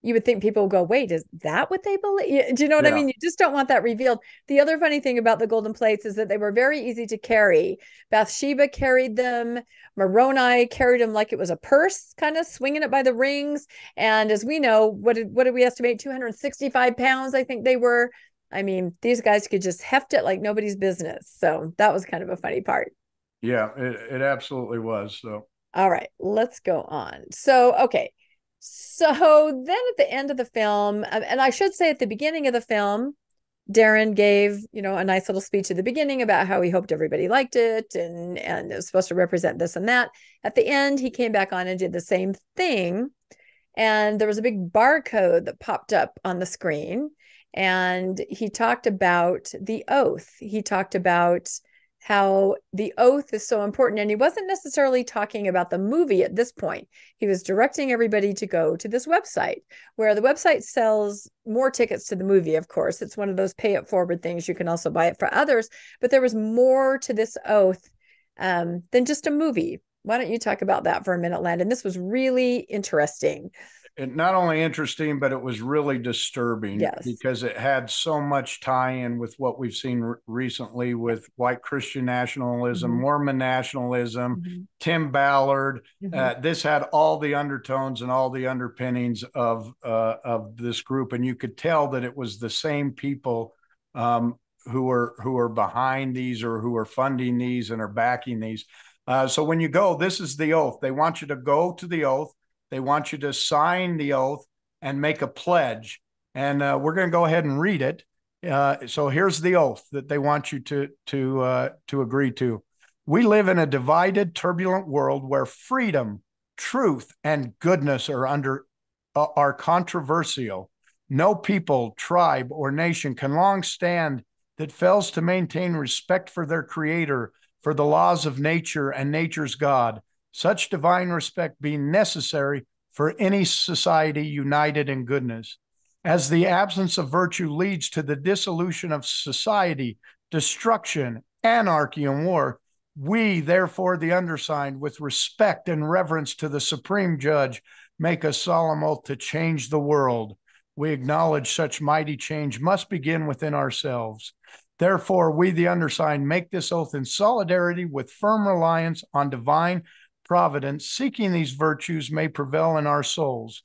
you would think people would go, wait, is that what they believe? Do you know what I mean? You just don't want that revealed. The other funny thing about the golden plates is that they were very easy to carry. Bathsheba carried them. Moroni carried them like it was a purse, kind of swinging it by the rings. And as we know, what did we estimate? 265 pounds, I think they were. I mean, these guys could just heft it like nobody's business. So that was kind of a funny part. Yeah, it absolutely was. So, all right, let's go on. So, okay. So then at the end of the film, and I should say at the beginning of the film, Darin gave, a nice little speech at the beginning about how he hoped everybody liked it and it was supposed to represent this and that. At the end, he came back on and did the same thing. And there was a big barcode that popped up on the screen. And he talked about the oath. He talked about how the oath is so important. And he wasn't necessarily talking about the movie at this point. He was directing everybody to go to this website, where the website sells more tickets to the movie, of course. It's one of those pay it forward things. You can also buy it for others. But there was more to this oath than just a movie. Why don't you talk about that for a minute, Landon? This was really interesting. It not only interesting, but it was really disturbing because it had so much tie-in with what we've seen recently with white Christian nationalism, Mormon nationalism, Tim Ballard. This had all the undertones and all the underpinnings of this group, and you could tell that it was the same people who are behind these or who are funding these and are backing these. So when you go, this is the oath. They want you to go to the oath. They want you to sign the oath and make a pledge. And we're going to go ahead and read it. So here's the oath that they want you to agree to. We live in a divided, turbulent world where freedom, truth, and goodness are controversial. No people, tribe, or nation can long stand that fails to maintain respect for their creator, for the laws of nature and nature's God. Such divine respect being necessary for any society united in goodness. As the absence of virtue leads to the dissolution of society, destruction, anarchy, and war. We, therefore, the undersigned, with respect and reverence to the Supreme Judge, make a solemn oath to change the world. We acknowledge such mighty change must begin within ourselves. Therefore, we, the undersigned, make this oath in solidarity with firm reliance on divine providence, seeking these virtues may prevail in our souls.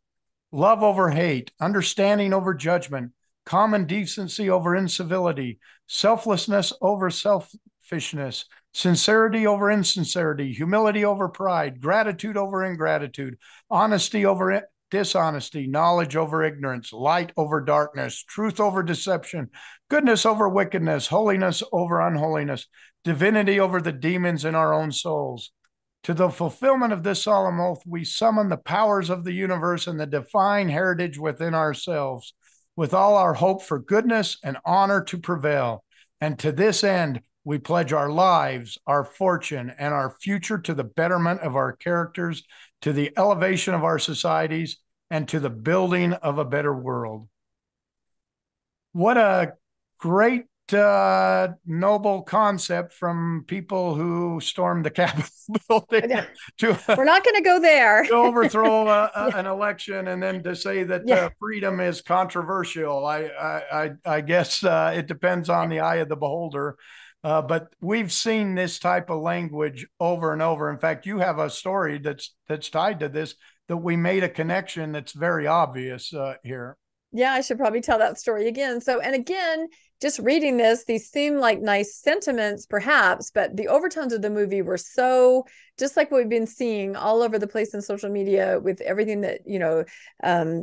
Love over hate, understanding over judgment, common decency over incivility, selflessness over selfishness, sincerity over insincerity, humility over pride, gratitude over ingratitude, honesty over dishonesty, knowledge over ignorance, light over darkness, truth over deception, goodness over wickedness, holiness over unholiness, divinity over the demons in our own souls. To the fulfillment of this solemn oath, we summon the powers of the universe and the divine heritage within ourselves, with all our hope for goodness and honor to prevail. And to this end, we pledge our lives, our fortune, and our future to the betterment of our characters, to the elevation of our societies, and to the building of a better world. What a great, noble concept from people who stormed the Capitol building. We're not going to go there. To overthrow an election and then to say that freedom is controversial. I guess it depends on the eye of the beholder. But we've seen this type of language over and over. In fact, you have a story that's tied to this, that we made a connection that's very obvious here. Yeah, I should probably tell that story again. So, and again, just reading this, these seem like nice sentiments, perhaps, but the overtones of the movie were so, just like what we've been seeing all over the place in social media with everything that,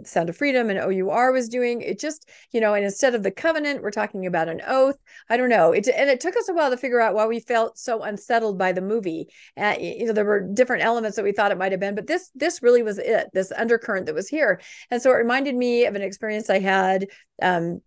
Sound of Freedom and OUR was doing. It just, and instead of the covenant, we're talking about an oath. I don't know. And it took us a while to figure out why we felt so unsettled by the movie. There were different elements that we thought it might have been, but this really was it, this undercurrent that was here. And so it reminded me of an experience I had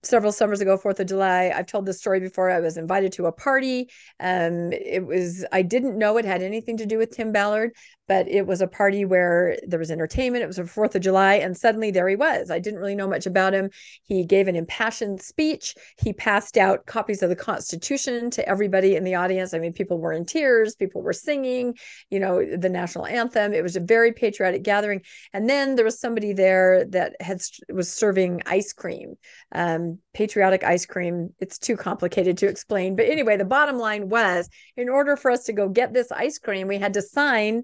several summers ago, 4th of July. I've told this story before. I was invited to a party. I didn't know it had anything to do with Tim Ballard, but it was a party where there was entertainment. It was a 4th of July, and suddenly there he was. I didn't really know much about him. He gave an impassioned speech. He passed out copies of the Constitution to everybody in the audience. I mean, people were in tears. People were singing, the national anthem. It was a very patriotic gathering. And then there was somebody there that was serving ice cream, patriotic ice cream. It's too complicated to explain. But anyway, the bottom line was, in order for us to go get this ice cream, we had to sign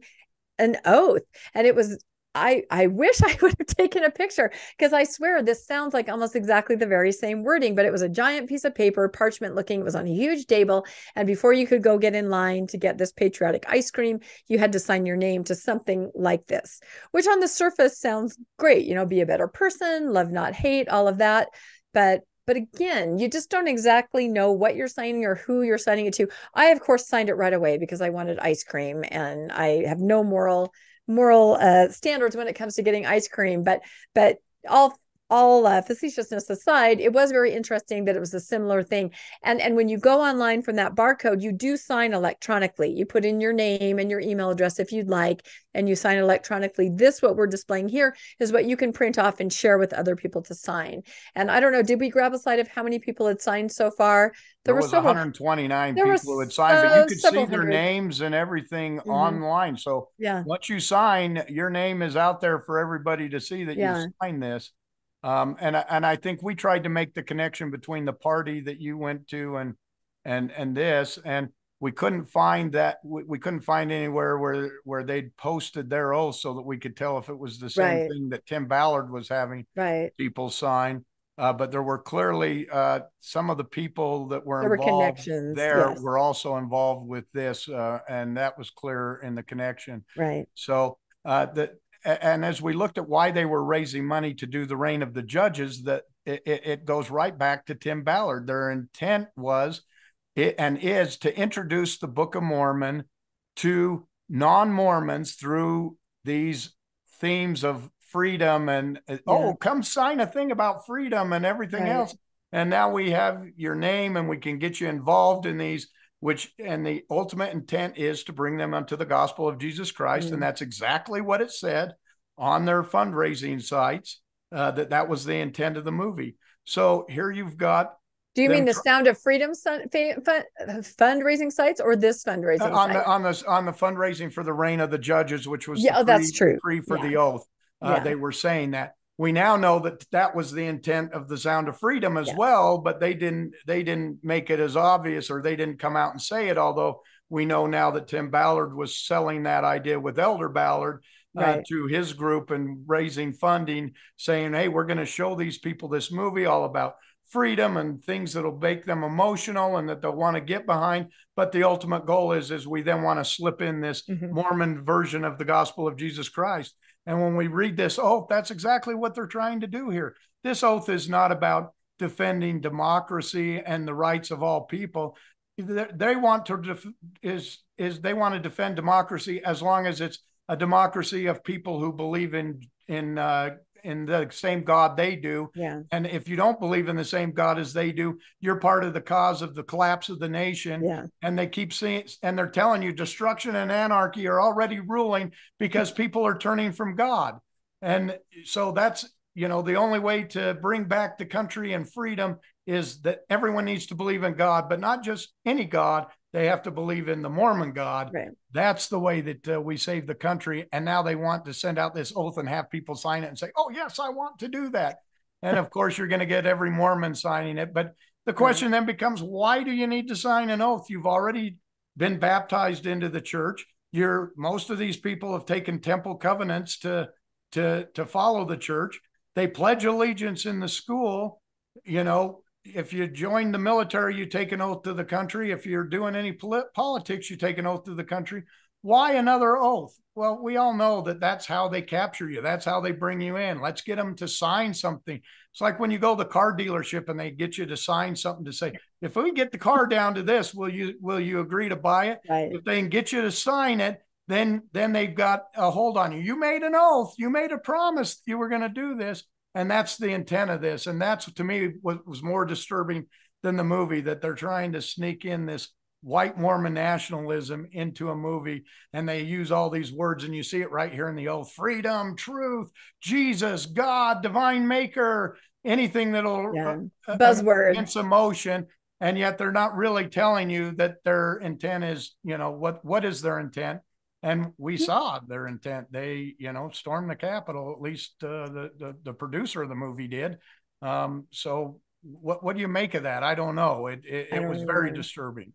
an oath. And it was, I wish I would have taken a picture, because I swear this sounds like almost exactly the very same wording, but it was a giant piece of paper, parchment looking. It was on a huge table. And before you could go get in line to get this patriotic ice cream, you had to sign your name to something like this, which on the surface sounds great. Be a better person, love, not hate, all of that. But again, you just don't exactly know what you're signing or who you're signing it to. I, of course, signed it right away because I wanted ice cream, and I have no moral standards when it comes to getting ice cream. But all facetiousness aside, it was very interesting that it was a similar thing. And when you go online from that barcode, you do sign electronically. You put in your name and your email address if you'd like, and you sign electronically. What we're displaying here is what you can print off and share with other people to sign. And I don't know, did we grab a slide of how many people had signed so far? There was 129 people who had signed, but you could see their names and everything online. So once you sign, your name is out there for everybody to see that you signed this. And I think we tried to make the connection between the party that you went to and this, and we couldn't find that. We couldn't find anywhere where they'd posted their oath so that we could tell if it was the same thing that Tim Ballard was having people sign. But there were clearly some of the people that were involved there were also involved with this, and that was clear in the connection. Right. So and as we looked at why they were raising money to do the reign of the judges, that it goes right back to Tim Ballard. Their intent was and is to introduce the Book of Mormon to non-Mormons through these themes of freedom and, come sign a thing about freedom and everything else. And now we have your name and we can get you involved in these, and the ultimate intent is to bring them unto the gospel of Jesus Christ. And that's exactly what it said on their fundraising sites, that was the intent of the movie. So here you've got Do you mean the Sound of Freedom fundraising sites, or this fundraising site? On the fundraising for the reign of the judges, which was that's true. For the oath. They were saying that. We now know that was the intent of the Sound of Freedom as well, but they didn't make it as obvious, or they didn't come out and say it. Although we know now that Tim Ballard was selling that idea with Elder Ballard to his group and raising funding, saying, "Hey, we're going to show these people this movie all about freedom and things that'll make them emotional and that they'll want to get behind." But the ultimate goal is we then want to slip in this Mormon version of the gospel of Jesus Christ. And when we read this oath, that's exactly what they're trying to do here. This oath is not about defending democracy and the rights of all people. They want to they want to defend democracy as long as it's a democracy of people who believe in the same God they do. Yeah. And if you don't believe in the same God as they do, you're part of the cause of the collapse of the nation. Yeah. And they keep saying, and they're telling you destruction and anarchy are already ruling because people are turning from God. And so that's, the only way to bring back the country and freedom is that everyone needs to believe in God, but not just any God. They have to believe in the Mormon God. Right. That's the way that we save the country. And now they want to send out this oath and have people sign it and say, "Oh, yes, I want to do that." And of course, you're going to get every Mormon signing it. But the question then becomes, why do you need to sign an oath? You've already been baptized into the church. Most of these people have taken temple covenants to follow the church. They pledge allegiance in the school. If you join the military, you take an oath to the country. If you're doing any politics, you take an oath to the country. Why another oath? Well, we all know that that's how they capture you. That's how they bring you in. Let's get them to sign something. It's like when you go to the car dealership and they get you to sign something to say, "If we get the car down to this, will you agree to buy it?" Right. If they can get you to sign it, then they've got a hold on you. You made an oath. You made a promise that you were going to do this. And that's the intent of this. And that's, to me, what was more disturbing than the movie, that they're trying to sneak in this white Mormon nationalism into a movie. And they use all these words, and you see it right here in the oath: freedom, truth, Jesus, God, divine maker, anything that'll buzzword, it's emotion. And yet they're not really telling you that their intent is, what is their intent? And we saw their intent. They, stormed the Capitol. At least the producer of the movie did. So what do you make of that? I don't know. It was very disturbing.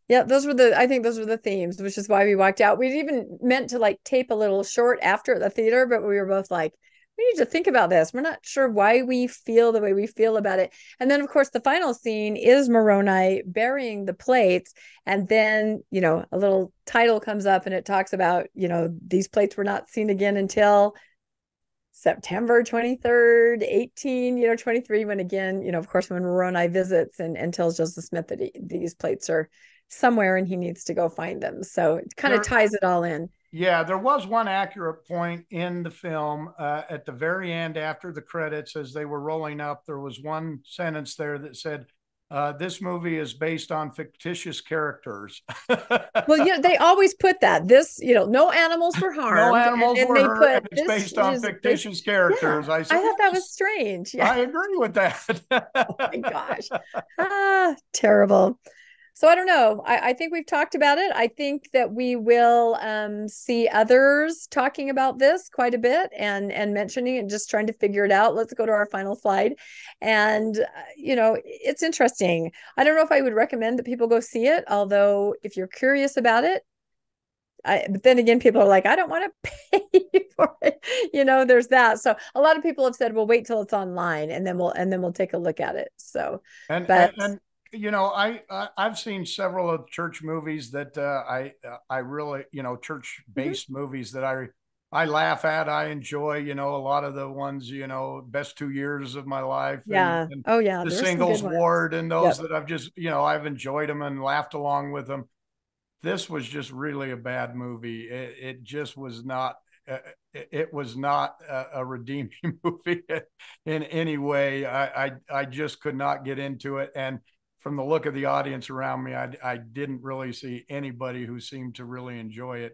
Yeah, I think those were the themes, which is why we walked out. We'd even meant to tape a little short after the theater, but we were both like, we need to think about this. We're not sure why we feel the way we feel about it. And then, of course, the final scene is Moroni burying the plates. And then, a little title comes up and it talks about, these plates were not seen again until September 23rd, 1823, when again, of course, when Moroni visits and tells Joseph Smith that these plates are somewhere and he needs to go find them. So it kind of ties it all in. Yeah, there was one accurate point in the film at the very end, after the credits, as they were rolling up. There was one sentence there that said, "This movie is based on fictitious characters." Well, they always put that. This, no animals were harmed. No animals were hurt, and it's based on fictitious characters. Yeah, I thought that was strange. Yeah. I agree with that. Oh my gosh. Terrible. So I don't know. I think we've talked about it. I think that we will see others talking about this quite a bit and mentioning it, just trying to figure it out. Let's go to our final slide. And, it's interesting. I don't know if I would recommend that people go see it, although if you're curious about it, but then again, people are like, I don't want to pay for it. There's that. So a lot of people have said, well, wait till it's online and then we'll take a look at it. So, I've seen several of church movies that I really, church-based movies that I laugh at. I enjoy, a lot of the ones, best 2 years of my life. Yeah. And the Singles Ward and those that I've just, I've enjoyed them and laughed along with them. This was just really a bad movie. It just was not. It was not a redeeming movie in any way. I just could not get into it. And from the look of the audience around me, I didn't really see anybody who seemed to really enjoy it.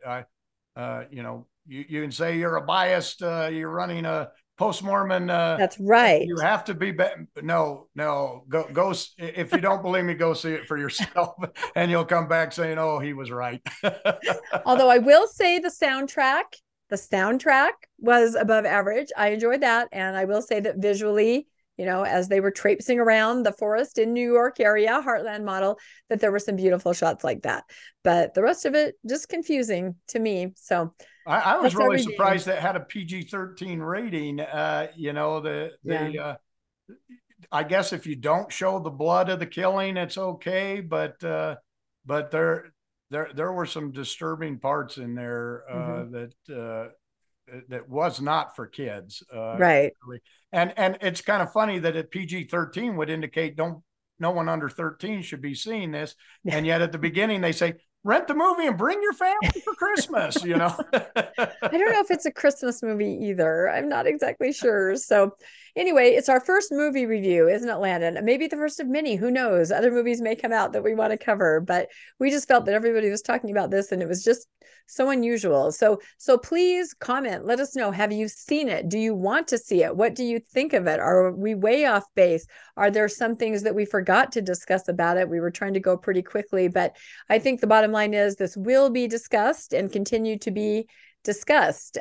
You can say you're a biased, you're running a post-Mormon. That's right. You have to be. No, go. If you don't believe me, go see it for yourself, and you'll come back saying, "Oh, he was right." Although I will say the soundtrack was above average. I enjoyed that, and I will say that visually, as they were traipsing around the forest in New York area, Heartland model, that there were some beautiful shots like that. But the rest of it, just confusing to me. So I was really surprised that it had a PG-13 rating. I guess if you don't show the blood of the killing, it's okay. But there were some disturbing parts in there that was not for kids. Right. And it's kind of funny that a PG-13 would indicate no one under 13 should be seeing this. And yet at the beginning they say, rent the movie and bring your family for Christmas, I don't know if it's a Christmas movie either. I'm not exactly sure. So anyway, it's our first movie review, isn't it, Landon? Maybe the first of many, who knows? Other movies may come out that we want to cover, but we just felt that everybody was talking about this and it was just so unusual. So please comment, let us know. Have you seen it? Do you want to see it? What do you think of it? Are we way off base? Are there some things that we forgot to discuss about it? We were trying to go pretty quickly, but I think the bottom line is this will be discussed and continue to be discussed.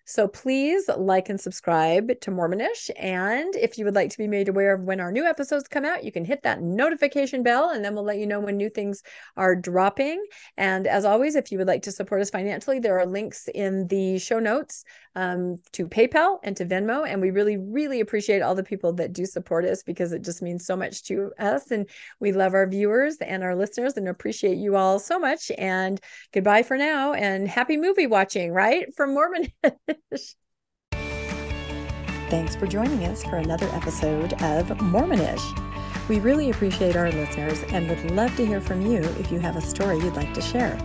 So please like and subscribe to Mormonish. And if you would like to be made aware of when our new episodes come out, you can hit that notification bell and then we'll let you know when new things are dropping. And as always, if you would like to support us financially, there are links in the show notes to PayPal and to Venmo. And we really, really appreciate all the people that do support us because it just means so much to us. And we love our viewers and our listeners and appreciate you all so much. And goodbye for now and happy movie watching, right? From Mormonish. Thanks for joining us for another episode of Mormonish. We really appreciate our listeners and would love to hear from you if you have a story you'd like to share.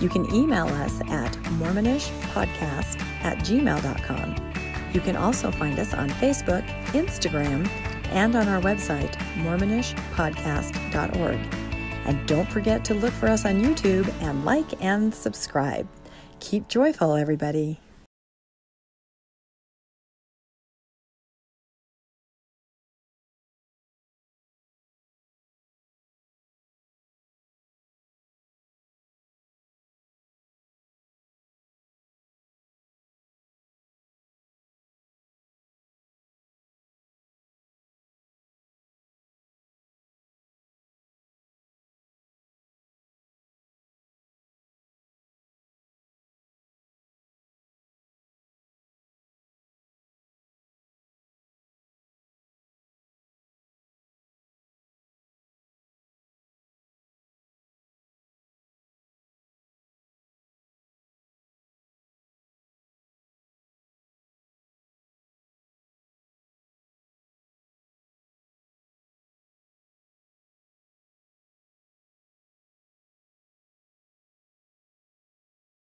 You can email us at mormonishpodcast@gmail.com. You can also find us on Facebook, Instagram, and on our website, mormonishpodcast.org. And don't forget to look for us on YouTube and like and subscribe. Keep joyful, everybody.